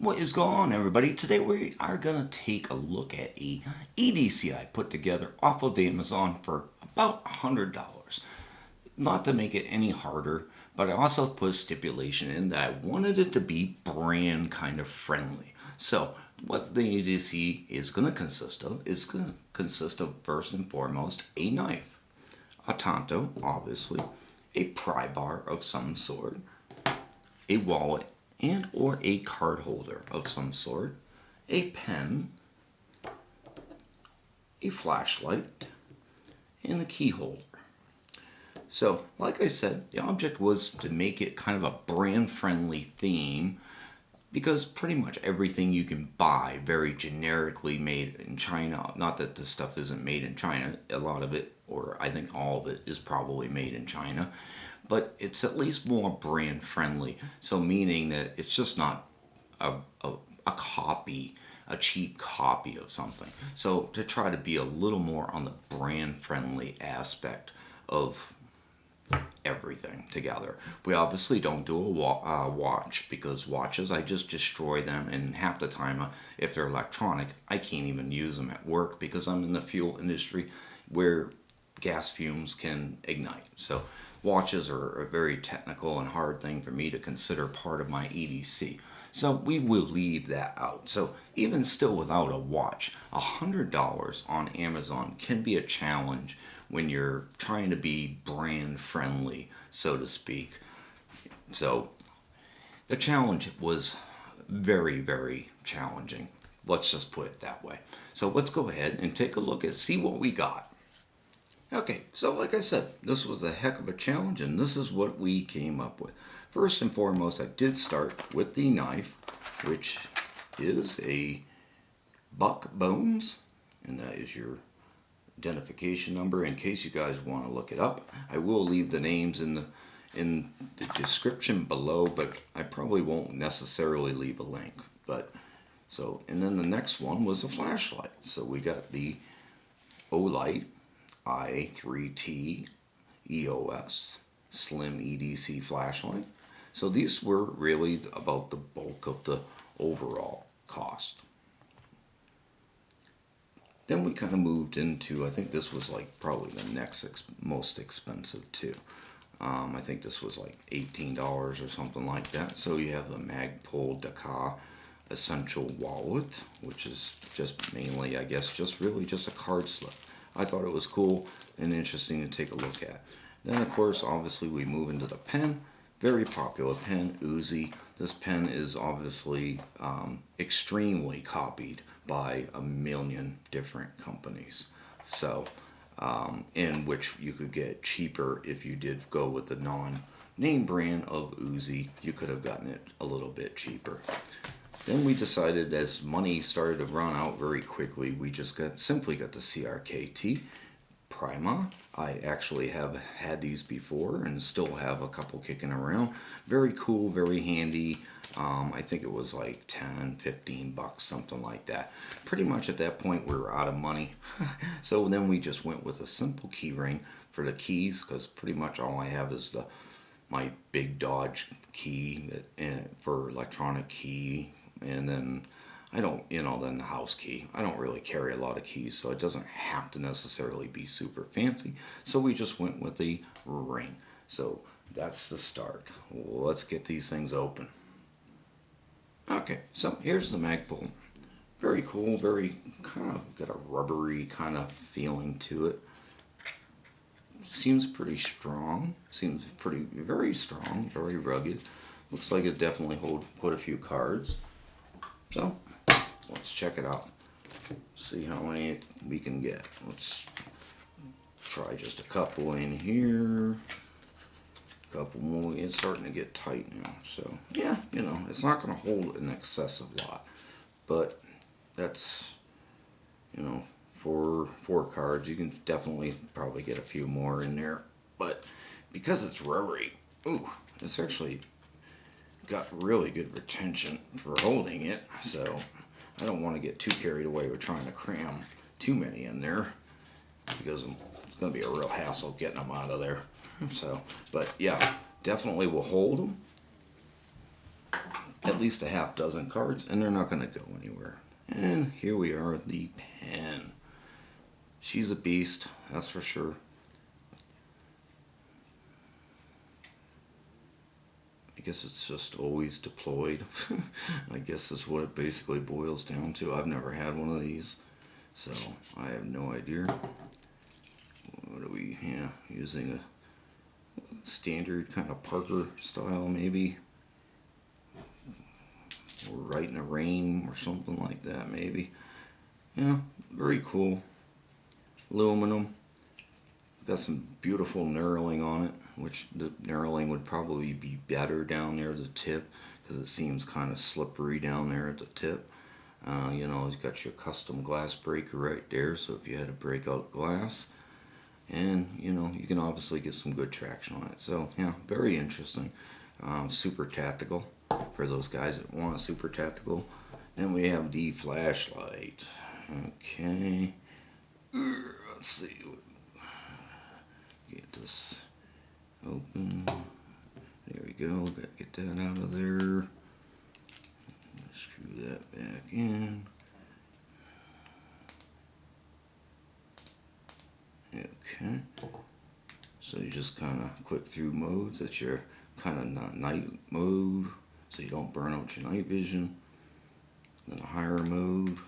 What is going on, everybody? Today we are going to take a look at a EDC I put together off of Amazon for about $100. Not to make it any harder, but I also put a stipulation in that I wanted it to be brand kind of friendly. So what the EDC is going to consist of is going to consist of, first and foremost, a knife, a Tanto, obviously, a pry bar of some sort, a wallet, and or a card holder of some sort, a pen, a flashlight, and a key holder. So, like I said, the object was to make it kind of a brand-friendly theme, because pretty much everything you can buy very generically made in China. Not that this stuff isn't made in China, a lot of it, or I think all of it, is probably made in China. But it's at least more brand friendly. So meaning that it's just not a copy, a cheap copy of something. So to try to be a little more on the brand friendly aspect of everything together. We obviously don't do a watch, because watches, I just destroy them, and half the time, if they're electronic, I can't even use them at work because I'm in the fuel industry where gas fumes can ignite. So watches are a very technical and hard thing for me to consider part of my EDC. So we will leave that out. So even still without a watch, $100 on Amazon can be a challenge when you're trying to be brand friendly, so to speak. So the challenge was very, very challenging. Let's just put it that way. So let's go ahead and take a look and see what we got. Okay, so like I said, this was a heck of a challenge, and this is what we came up with. First and foremost, I did start with the knife, which is a Buck Bones, and that is your identification number in case you guys want to look it up. I will leave the names in the description below, but I probably won't necessarily leave a link. But so, and then the next one was a flashlight. So we got the OLIGHT i3T EOS Slim EDC flashlight. So these were really about the bulk of the overall cost. Then we kind of moved into, I think this was like probably the next most expensive too. I think this was like $18 or something like that. So you have the Magpul DAKA Essential Wallet, which is just mainly, I guess, just really just a card slip. I thought it was cool and interesting to take a look at. Then, of course, obviously we move into the pen. Very popular pen, Uzi. This pen is obviously extremely copied by a million different companies. So, in which you could get cheaper if you did go with the non-name brand of Uzi. You could have gotten it a little bit cheaper. Then we decided, as money started to run out very quickly, we just simply got the CRKT Pryma. I actually have had these before and still have a couple kicking around. Very cool, very handy. I think it was like 10, 15 bucks, something like that. Pretty much at that point we were out of money. So then we just went with a simple key ring for the keys, because pretty much all I have is my big Dodge key for electronic key. And then I don't, then the house key. I don't really carry a lot of keys, so it doesn't have to necessarily be super fancy. So we just went with the ring. So that's the start. Let's get these things open. Okay, so here's the Magpul. Very cool, very kind of got a rubbery kind of feeling to it. Seems pretty strong. Seems very strong, very rugged. Looks like it definitely hold quite a few cards. So, let's check it out. See how many we can get. Let's try just a couple in here. A couple more. It's starting to get tight now. So, yeah, it's not going to hold an excessive lot. But that's, for 4 cards, you can definitely probably get a few more in there. But because it's rubbery, it's actually got really good retention for holding it, so I don't want to get too carried away with trying to cram too many in there, because it's going to be a real hassle getting them out of there. So, but yeah, definitely will hold them. at least a half dozen cards, and they're not going to go anywhere. And here we are, the pen. She's a beast, that's for sure. I guess it's just always deployed. I guess that's what it basically boils down to. I've never had one of these, so I have no idea. What are we, using a standard kind of Parker style maybe? Or right in the rain or something like that maybe. Yeah, very cool. Aluminum. Got some beautiful knurling on it, which the knurling would probably be better down there at the tip because it seems kind of slippery down there at the tip. You know, it's got your custom glass breaker right there, so if you had to break out glass, and you know, you can obviously get some good traction on it. So yeah, very interesting. Super tactical for those guys that want a super tactical. Then we have the flashlight. Okay, let's see. Get this open. There we go. Gotta get that out of there. Screw that back in. Okay. So you just kind of click through modes. That's your kind of night mode, so you don't burn out your night vision. Then a higher mode.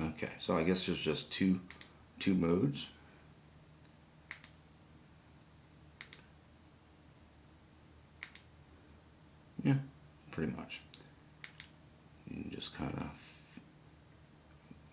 Okay, so I guess there's just two modes. Yeah, pretty much. You can just kind of,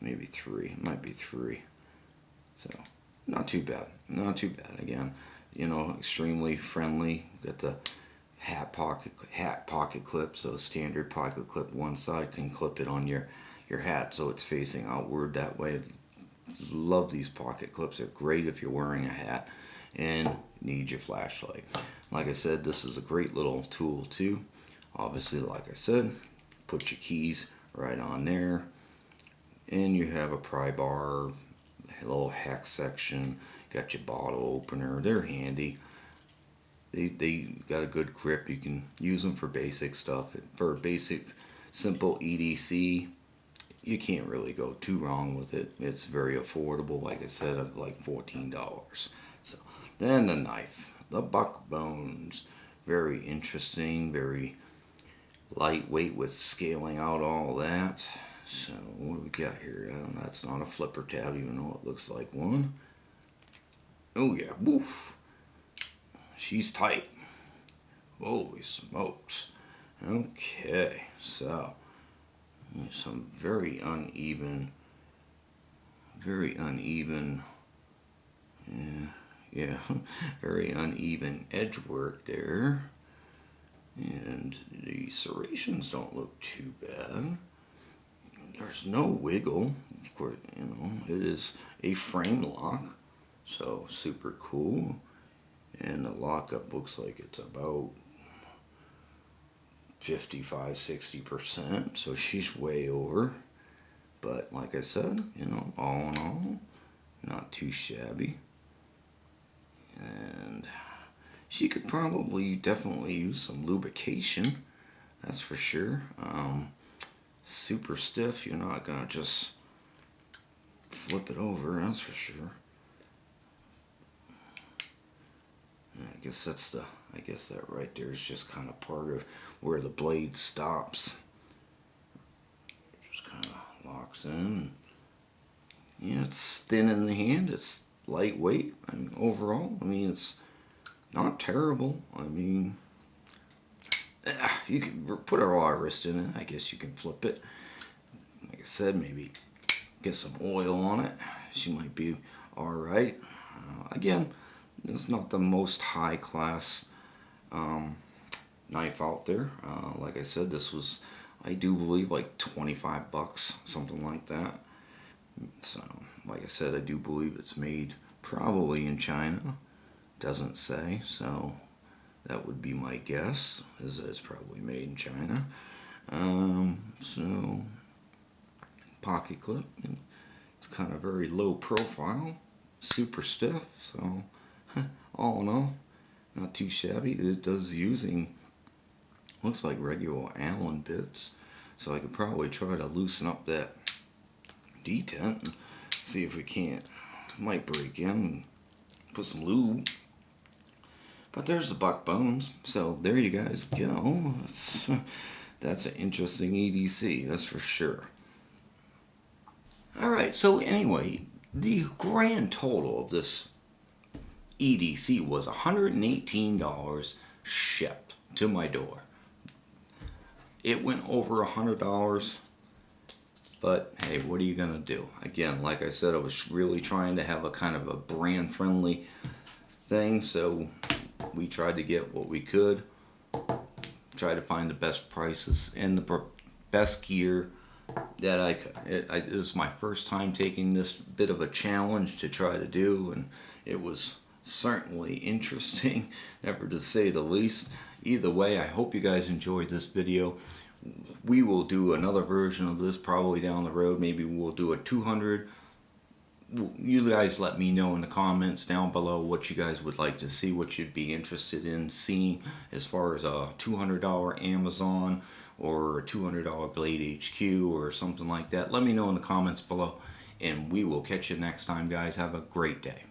maybe three, it might be three. So, not too bad, not too bad. Again, you know, extremely friendly. Got the hat pocket clip, so standard pocket clip. One side can clip it on your hat so it's facing outward that way. Love these pocket clips. They're great if you're wearing a hat and need your flashlight. Like I said, this is a great little tool too. Obviously, like I said, put your keys right on there, and you have a pry bar, a little hex section, got your bottle opener. They're handy. They got a good grip. You can use them for basic stuff. For basic, simple EDC, you can't really go too wrong with it. It's very affordable. Like I said, like $14. So then the knife, the buck bones, very interesting, very lightweight with scaling out all that. So what do we got here? That's not a flipper tab, even though it looks like one. Oh yeah, woof. She's tight. Holy smokes. Okay, so some very uneven, yeah, very uneven edge work there. And the serrations don't look too bad. There's no wiggle. Of course, you know, it is a frame lock, so super cool. And the lockup looks like it's about 55-60%, so she's way over. But like I said, you know, all in all, not too shabby. And she could probably definitely use some lubrication, that's for sure. Super stiff, you're not gonna just flip it over, that's for sure. I guess that's the, I guess that right there is just kind of part of where the blade stops. Just kind of locks in. Yeah, it's thin in the hand, it's lightweight. I mean, overall, I mean, it's not terrible. I mean, you can put a raw wrist in it. I guess you can flip it. Like I said, maybe get some oil on it. She might be all right. Again, it's not the most high class knife out there. Like I said, this was, I do believe, like $25, something like that. So, like I said, I do believe it's made probably in China. Doesn't say, so that would be my guess, is that it's probably made in China. So, pocket clip. It's kind of very low profile, super stiff, so all in all, Not too shabby. It does using, looks like regular Allen bits. So I could probably try to loosen up that detent and see if we can't. Might break in and put some lube. But there's the buck bones. So there you guys go. That's an interesting EDC, that's for sure. Alright, so anyway, the grand total of this EDC was $118 shipped to my door. It went over $100, but hey, what are you gonna do? Again, like I said, I was really trying to have a kind of a brand friendly thing, so we tried to get what we could, try to find the best prices and the best gear that I could. This is my first time taking this bit of a challenge to try to do, and it was certainly interesting, never to say the least. Either way, I hope you guys enjoyed this video. We will do another version of this probably down the road. Maybe we'll do a 200. You guys let me know in the comments down below what you guys would like to see, what you'd be interested in seeing as far as a $200 Amazon or a $200 Blade HQ or something like that. Let me know in the comments below, and we will catch you next time, guys. Have a great day.